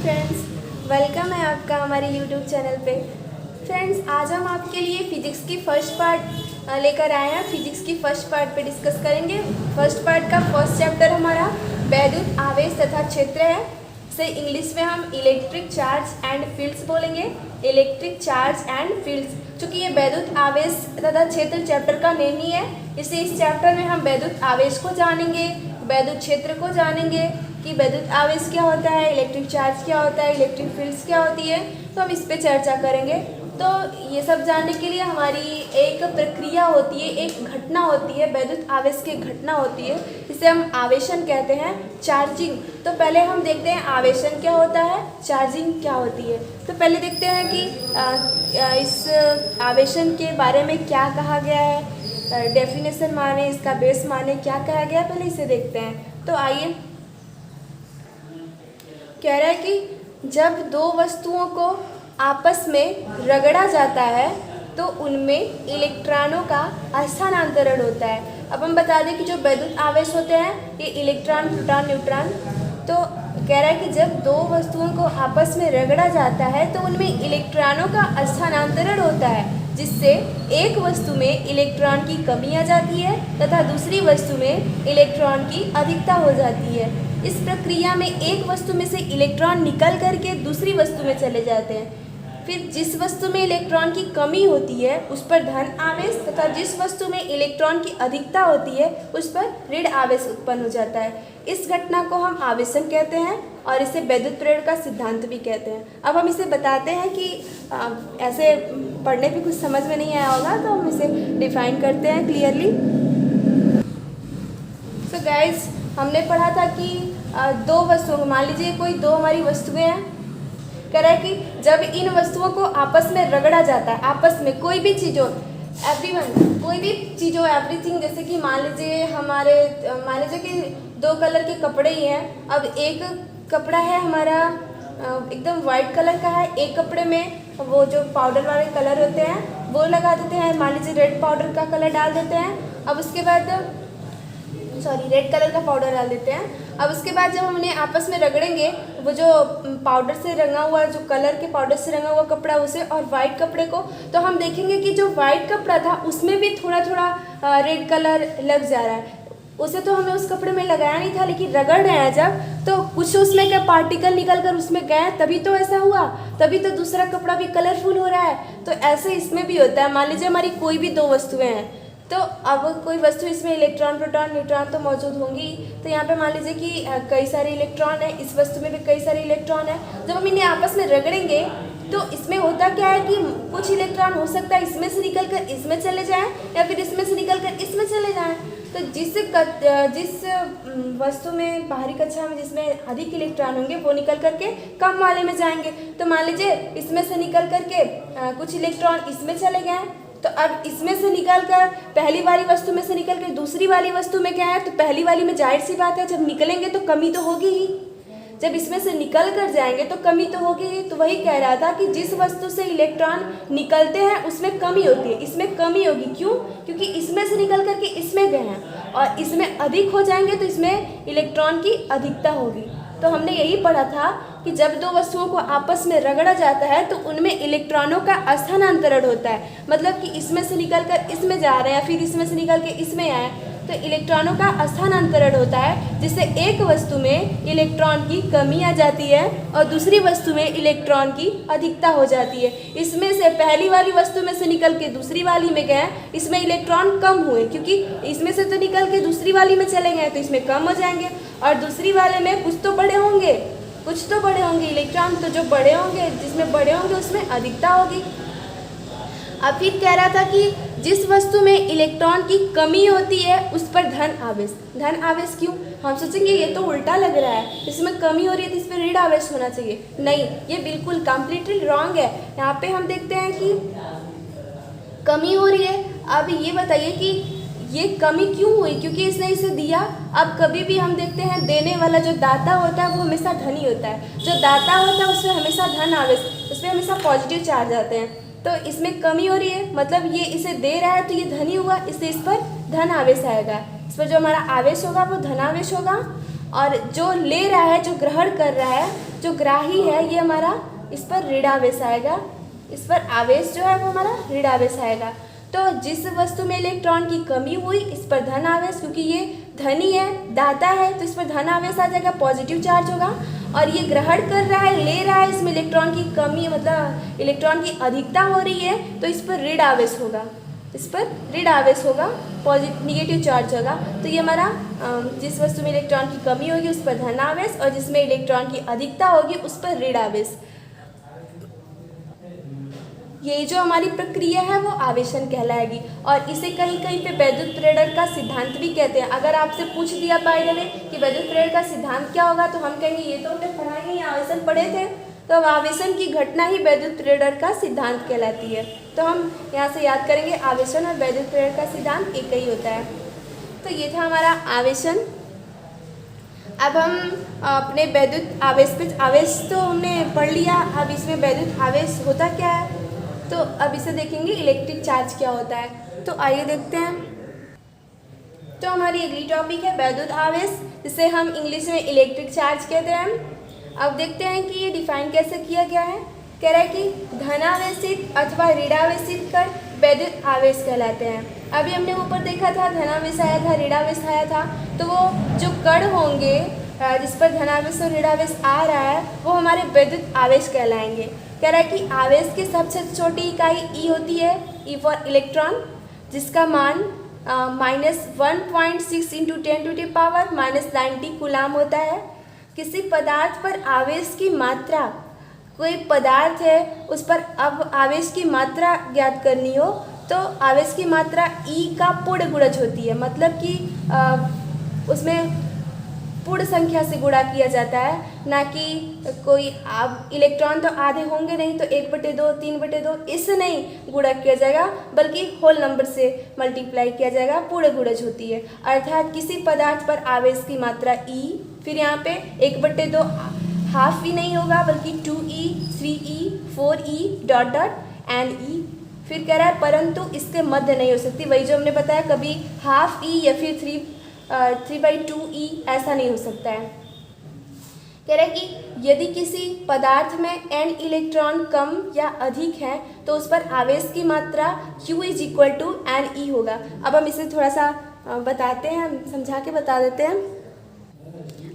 Friends, welcome है आपका हमारे यूट्यूब चैनल पे। फ्रेंड्स, आज हम आपके लिए फिजिक्स की फर्स्ट पार्ट लेकर आए हैं। फिजिक्स की फर्स्ट पार्ट पे डिस्कस करेंगे। फर्स्ट पार्ट का फर्स्ट चैप्टर हमारा वैद्युत आवेश तथा क्षेत्र है। इसे इंग्लिश में हम इलेक्ट्रिक चार्ज एंड फील्ड्स बोलेंगे। इलेक्ट्रिक चार्ज एंड फील्ड्स, चूँकि ये वैद्युत आवेश तथा क्षेत्र चैप्टर का नेम ही है, इसलिए इस चैप्टर में हम वैद्युत आवेश को जानेंगे, वैद्युत क्षेत्र को जानेंगे कि वैद्युत आवेश क्या होता है, इलेक्ट्रिक चार्ज क्या होता है, इलेक्ट्रिक फील्ड्स क्या होती है। तो हम इस पे चर्चा करेंगे। तो ये सब जानने के लिए हमारी एक प्रक्रिया होती है, एक घटना होती है, वैद्युत आवेश की घटना होती है, जिसे हम आवेशन कहते हैं, चार्जिंग। तो पहले हम देखते हैं आवेशन क्या होता है, चार्जिंग क्या होती है। तो पहले देखते हैं कि इस आवेशन के बारे में क्या कहा गया है, डेफिनेशन माने, इसका बेस माने, क्या कहा गया है, पहले इसे देखते हैं। तो आइए, कह रहा है कि जब दो वस्तुओं को आपस में रगड़ा जाता है तो उनमें इलेक्ट्रॉनों का स्थानांतरण होता है। अब हम बता दें कि जो वैद्युत आवेश होते हैं ये इलेक्ट्रॉन, प्रोटॉन, न्यूट्रॉन। तो कह रहा है कि जब दो वस्तुओं को आपस में रगड़ा जाता है तो उनमें इलेक्ट्रॉनों का स्थानांतरण होता है, जिससे एक वस्तु में इलेक्ट्रॉन की कमी आ जाती है तथा दूसरी वस्तु में इलेक्ट्रॉन की अधिकता हो जाती है। इस प्रक्रिया में एक वस्तु में से इलेक्ट्रॉन निकल करके दूसरी वस्तु में चले जाते हैं। फिर जिस वस्तु में इलेक्ट्रॉन की कमी होती है उस पर धन आवेश तथा जिस वस्तु में इलेक्ट्रॉन की अधिकता होती है उस पर ऋण आवेश उत्पन्न हो जाता है। इस घटना को हम आवेशन कहते हैं और इसे वैद्युत प्रेरण का सिद्धांत भी कहते हैं। अब हम इसे बताते हैं कि ऐसे पढ़ने पे कुछ समझ में नहीं आया होगा, तो हम इसे डिफाइन करते हैं क्लियरली। सो गाइज, हमने पढ़ा था कि दो वस्तुओं, मान लीजिए कोई दो हमारी वस्तुएं हैं। कह रहा है कि जब इन वस्तुओं को आपस में रगड़ा जाता है, आपस में कोई भी चीज़ हो, एवरीवन, कोई भी चीज़ हो, एवरीथिंग, जैसे कि मान लीजिए कि दो कलर के कपड़े ही हैं। अब एक कपड़ा है हमारा एकदम वाइट कलर का है, एक कपड़े में वो जो पाउडर वाले कलर होते हैं वो लगा देते हैं, मान लीजिए रेड पाउडर का कलर डाल देते हैं। अब उसके बाद रेड कलर का पाउडर डाल देते हैं। अब उसके बाद जब हम उन्हें आपस में रगड़ेंगे, वो जो पाउडर से रंगा हुआ, जो कलर के पाउडर से रंगा हुआ कपड़ा उसे और वाइट कपड़े को, तो हम देखेंगे कि जो वाइट कपड़ा था उसमें भी थोड़ा थोड़ा रेड कलर लग जा रहा है। उसे तो हमने उस कपड़े में लगाया नहीं था, लेकिन रगड़ रहे हैं जब, तो कुछ उसमें क्या पार्टिकल निकल कर उसमें गए, तभी तो ऐसा हुआ, तभी तो दूसरा कपड़ा भी कलरफुल हो रहा है। तो ऐसे इसमें भी होता है। मान लीजिए हमारी कोई भी दो वस्तुएं हैं, तो अब कोई वस्तु, इसमें इलेक्ट्रॉन, प्रोटॉन, न्यूट्रॉन तो मौजूद होंगी। तो यहाँ पे मान लीजिए कि कई सारे इलेक्ट्रॉन है, इस वस्तु में भी कई सारे इलेक्ट्रॉन है। जब हम इन्हें आपस में रगड़ेंगे तो इसमें होता क्या है कि कुछ इलेक्ट्रॉन हो सकता है इसमें से निकल कर इसमें चले जाएं या फिर इसमें से निकल कर इसमें चले जाएं। तो जिस वस्तु में, बाहरी कक्षा में जिसमें अधिक इलेक्ट्रॉन होंगे वो निकल करके कम वाले में जाएंगे। तो मान लीजिए इसमें से निकल करके कुछ इलेक्ट्रॉन इसमें चले गए, तो अब इसमें से निकलकर पहली वाली वस्तु में से निकल कर दूसरी वाली वस्तु में क्या है, तो पहली वाली में जाहिर सी बात है जब निकलेंगे तो कमी तो होगी ही। जब इसमें से निकल कर जाएंगे तो कमी तो होगी ही। तो वही कह रहा था कि जिस वस्तु से इलेक्ट्रॉन निकलते हैं उसमें कमी होती है, इसमें कमी होगी। क्यों? क्योंकि इसमें से निकल करके इसमें गए हैं और इसमें अधिक हो जाएंगे तो इसमें इलेक्ट्रॉन की अधिकता होगी। तो हमने यही पढ़ा था कि जब दो वस्तुओं को आपस में रगड़ा जाता है तो उनमें इलेक्ट्रॉनों का स्थानांतरण होता है। मतलब कि इसमें से निकलकर इसमें जा रहे हैं, फिर इसमें से निकल के इसमें आए, तो इलेक्ट्रॉनों का स्थानांतरण होता है, जिससे एक वस्तु में इलेक्ट्रॉन की कमी आ जाती है और दूसरी वस्तु में इलेक्ट्रॉन की अधिकता हो जाती है। इसमें से पहली वाली वस्तु में से निकल के दूसरी वाली में गए, इसमें इलेक्ट्रॉन कम हुए, क्योंकि इसमें से तो निकल के दूसरी वाली में चले गए तो इसमें कम हो जाएंगे, और दूसरी वाले में कुछ तो बड़े होंगे, इलेक्ट्रॉन तो जो बड़े होंगे, जिसमें बड़े होंगे उसमें अधिकता होगी। अब फिर कह रहा था कि जिस वस्तु में इलेक्ट्रॉन की कमी होती है उस पर धन आवेश। धन आवेश क्यों? हम सोचेंगे ये तो उल्टा लग रहा है, इसमें कमी हो रही है तो इस पर ऋण आवेश होना चाहिए। नहीं, ये बिल्कुल कंप्लीटली रॉन्ग है। यहाँ पे हम देखते हैं कि कमी हो रही है। अब ये बताइए कि ये कमी क्यों हुई? क्योंकि इसने इसे दिया। अब कभी भी हम देखते हैं देने वाला जो दाता होता है वो हमेशा धनी होता है, जो दाता होता है उसमें हमेशा धन आवेश, उसमें हमेशा पॉजिटिव चार्ज आते हैं। तो इसमें कमी हो रही है, मतलब ये इसे दे रहा है तो ये धनी हुआ, इसलिए इस पर धन आवेश आएगा। इस पर जो हमारा आवेश होगा वो धनावेश होगा। और जो ले रहा है, जो ग्रहण कर रहा है, जो ग्राही है, ये हमारा इस पर ऋण आवेश आएगा। इस पर आवेश जो है वो हमारा ऋण आवेश आएगा। तो जिस वस्तु में इलेक्ट्रॉन की कमी हुई, इस पर धन आवेश, क्योंकि ये धनी है, दाता है, तो इस पर धन आवेश आ जाएगा, पॉजिटिव चार्ज होगा। और ये ग्रहण कर रहा है, ले रहा है, इसमें इलेक्ट्रॉन की कमी मतलब इलेक्ट्रॉन की अधिकता हो रही है, तो इस पर ऋण आवेश होगा। इस पर ऋण आवेश होगा, पॉजिटिव निगेटिव चार्ज होगा। तो ये हमारा जिस वस्तु में इलेक्ट्रॉन की कमी होगी उस पर धन आवेश, और जिसमें इलेक्ट्रॉन की अधिकता होगी उस पर ऋण आवेश। ये जो हमारी प्रक्रिया है वो आवेशन कहलाएगी। और इसे कहीं कहीं पे वैद्युत प्रेरण का सिद्धांत भी कहते हैं। अगर आपसे पूछ दिया बाय द वे कि वैद्युत प्रेरण का सिद्धांत क्या होगा, तो हम कहेंगे ये तो हमने पढ़ा ही, आवेशन पढ़े थे। तो अब आवेशन की घटना ही वैद्युत प्रेरण का सिद्धांत कहलाती है। तो हम यहाँ से याद करेंगे आवेशन और वैद्युत प्रेरण का सिद्धांत एक ही होता है। तो ये था हमारा आवेशन। अब हम अपने वैद्युत आवेश तो हमने पढ़ लिया। अब इसमें वैद्युत आवेश होता क्या है, तो अब इसे देखेंगे इलेक्ट्रिक चार्ज क्या होता है। तो आइए देखते हैं। तो हमारी अगली टॉपिक है वैद्युत आवेश, जिसे हम इंग्लिश में इलेक्ट्रिक चार्ज कहते हैं। अब देखते हैं कि ये डिफाइन कैसे किया गया है। कह रहा है कि धनावेशित अथवा ऋणावेशित कण वैद्युत आवेश कहलाते हैं। अभी हमने ऊपर देखा था धनावेश आया था, ऋणावेश आया था। तो वो जो कण होंगे जिस पर धनावेश और ऋणावेश आ रहा है वो हमारे वैद्युत आवेश कहलाएंगे। कह रहा है कि आवेश की सबसे छोटी इकाई ई होती है, ई फॉर इलेक्ट्रॉन, जिसका मान -1.6 × 10⁻⁻90 कूलाम होता है। किसी पदार्थ पर आवेश की मात्रा, कोई पदार्थ है उस पर अब आवेश की मात्रा ज्ञात करनी हो तो आवेश की मात्रा ई का पूर्ण गुणज होती है। मतलब कि उसमें पूर्ण संख्या से गुणा किया जाता है, ना कि कोई अब इलेक्ट्रॉन तो आधे होंगे नहीं तो 1/2 3/2 इससे नहीं गुणा किया जाएगा, बल्कि होल नंबर से मल्टीप्लाई किया जाएगा, पूर्ण गुणज होती है। अर्थात किसी पदार्थ पर आवेश की मात्रा ई, फिर यहाँ पे 1/2 हाफ ई नहीं होगा बल्कि 2e 3e 4e ... NE। फिर कह रहा है परंतु इसके मध्य नहीं हो सकती। वही जो हमने बताया, कभी हाफ ई या फिर 3/2e ऐसा नहीं हो सकता है। कह रहा है कि यदि किसी पदार्थ में n इलेक्ट्रॉन कम या अधिक है तो उस पर आवेश की मात्रा Q = NE होगा। अब हम इसे थोड़ा सा बताते हैं, समझा के बता देते हैं।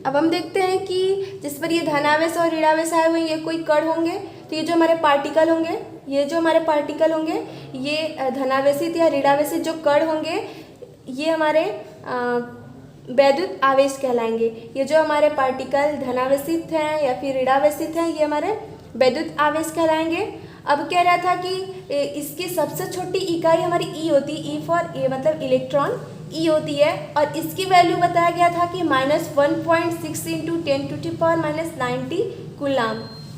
अब हम देखते हैं कि जिस पर ये धनावेश और ऋणावेश आए हुए, ये कोई कण होंगे, तो ये जो हमारे पार्टिकल होंगे, ये धनावेशित या ऋणावेशित जो कण होंगे ये हमारे वैद्युत आवेश कहलाएंगे। ये जो हमारे पार्टिकल धनावेशित हैं या फिर ऋणावेशित हैं ये हमारे वैद्युत आवेश कहलाएंगे। अब कह रहा था कि इसकी सबसे छोटी इकाई हमारी ई होती है, ई फॉर ए मतलब इलेक्ट्रॉन ई होती है, और इसकी वैल्यू बताया गया था कि -1.6 × 10⁻⁻90 कूलाम।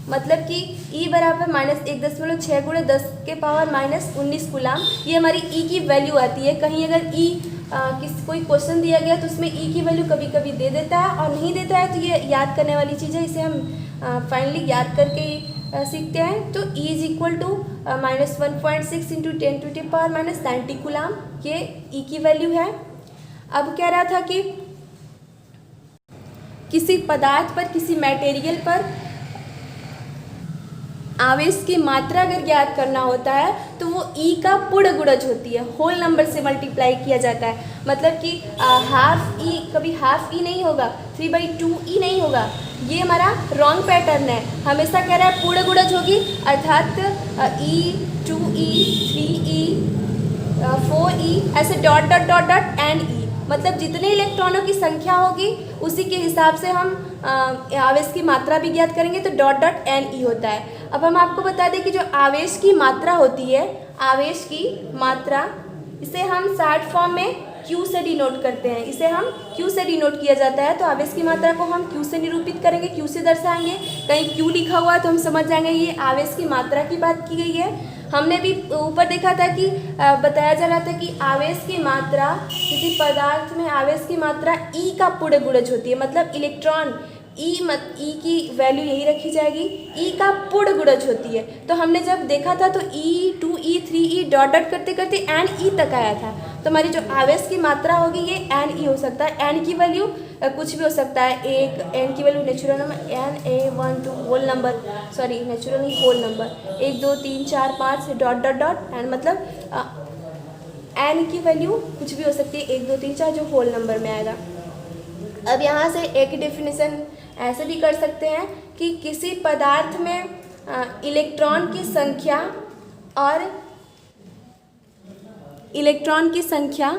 मतलब कि ई बराबर -1.6 × 10⁻⁻19 कूलाम, ये हमारी ई की वैल्यू आती है। कहीं अगर ई कोई क्वेश्चन दिया गया तो उसमें ई की वैल्यू कभी कभी दे देता है और नहीं देता है, तो ये याद करने वाली चीज़ है, इसे हम फाइनली याद करके सीखते हैं। तो E = -1.6 × 10⁻⁻90 कूलाम, ये ई की वैल्यू है। अब कह रहा था कि किसी पदार्थ पर, किसी मटेरियल पर आवेश की मात्रा अगर ज्ञात करना होता है तो वो ई का पूर्ण गुणज होती है, होल नंबर से मल्टीप्लाई किया जाता है। मतलब कि हाफ ई, कभी हाफ ई नहीं होगा, 3/2e नहीं होगा, ये हमारा रॉन्ग पैटर्न है। हमेशा कह रहा है पूर्ण गुणज होगी, अर्थात E 2e 3e 4e ऐसे ... NE। मतलब जितने इलेक्ट्रॉनों की संख्या होगी उसी के हिसाब से हम आवेश की मात्रा भी ज्ञात करेंगे, तो ... NE होता है। अब हम आपको बता दें कि जो आवेश की मात्रा होती है, आवेश की मात्रा, इसे हम शॉर्ट फॉर्म में Q से डिनोट करते हैं। इसे हम Q से डिनोट किया जाता है। तो आवेश की मात्रा को हम Q से निरूपित करेंगे, Q से दर्शाएंगे। कहीं Q लिखा हुआ है तो हम समझ जाएंगे ये आवेश की मात्रा की बात की गई है। हमने भी ऊपर देखा था कि बताया जा रहा था कि आवेश की मात्रा, किसी पदार्थ में आवेश की मात्रा E का पूर्ण गुणज होती है। मतलब इलेक्ट्रॉन ई की वैल्यू यही रखी जाएगी। ई का पूर्ण गुणज होती है। तो हमने जब देखा था तो E2 E3 E dot dot करते करते एन ई तक आया था। तो हमारी जो आवेश की मात्रा होगी ये एन ई हो सकता है। एन की वैल्यू कुछ भी हो सकता है। एक एन की value natural number Na12 whole number, sorry natural नहीं whole number, 1 2 3 4 5 dot dot dot N, मतलब एन की वैल्यू कुछ भी हो सकती है, 1 2 3 4 जो होल नंबर में आएगा। अब यहाँ से एक डेफिनेशन ऐसे भी कर सकते हैं कि किसी पदार्थ में इलेक्ट्रॉन की संख्या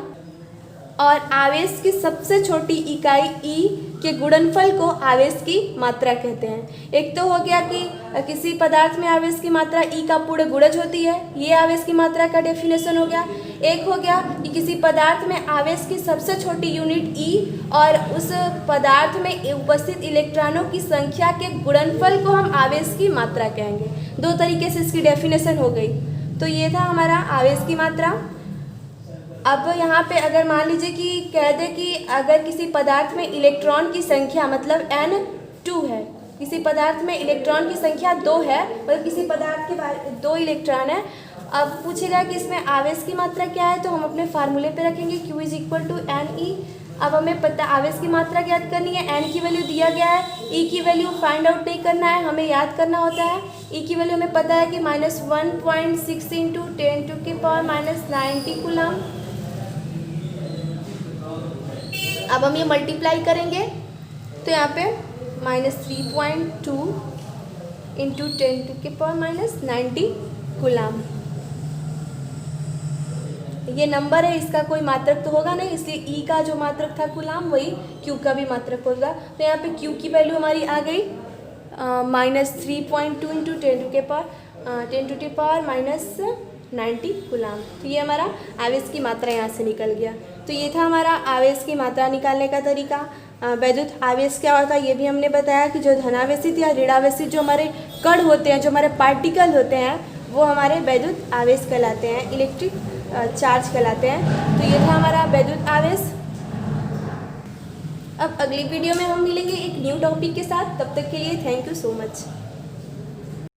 और आवेश की सबसे छोटी इकाई ई के गुणनफल को आवेश की मात्रा कहते हैं। एक तो हो गया कि किसी पदार्थ में आवेश की मात्रा ई का पूर्ण गुणज होती है, ये आवेश की मात्रा का डेफिनेशन हो गया। एक हो गया कि किसी पदार्थ में आवेश की सबसे छोटी यूनिट ई और उस पदार्थ में उपस्थित इलेक्ट्रॉनों की संख्या के गुणनफल को हम आवेश की मात्रा कहेंगे। दो तरीके से इसकी डेफिनेशन हो गई। तो ये था हमारा आवेश की मात्रा। अब यहाँ पे अगर मान लीजिए कि कह दे कि अगर किसी पदार्थ में इलेक्ट्रॉन की संख्या मतलब N2 है, किसी पदार्थ में इलेक्ट्रॉन की संख्या 2 है, मतलब किसी पदार्थ के 2 इलेक्ट्रॉन है। अब पूछेगा कि इसमें आवेश की मात्रा क्या है, तो हम अपने फार्मूले पे रखेंगे Q = Ne। अब हमें पता आवेश की मात्रा ज्ञात करनी है। N की वैल्यू दिया गया है, E की वैल्यू फाइंड आउट नहीं करना है, हमें याद करना होता है। E की वैल्यू हमें पता है कि -1.6 × 10⁻⁻90 कूलम। अब हम ये मल्टीप्लाई करेंगे तो यहाँ पे -3.2 × 10⁻90 कूलम। ये नंबर है, इसका कोई मात्रक तो होगा नहीं, इसलिए E का जो मात्रक था कूलम वही Q का भी मात्रक होगा। तो यहाँ पे Q की वैल्यू हमारी आ गई -3.2 × 10⁻90 कूलम। तो ये हमारा आवेश की मात्रा यहाँ से निकल गया। तो ये था हमारा आवेश की मात्रा निकालने का तरीका। वैद्युत आवेश क्या होता है ये भी हमने बताया कि जो धनावेशित या ऋणावेशित जो हमारे कण होते हैं, जो हमारे पार्टिकल होते हैं, वो हमारे वैद्युत आवेश कहलाते हैं, इलेक्ट्रिक चार्ज कहलाते हैं। तो ये था हमारा वैद्युत आवेश। अब अगली वीडियो में हम मिलेंगे एक न्यू टॉपिक के साथ। तब तक के लिए थैंक यू सो मच।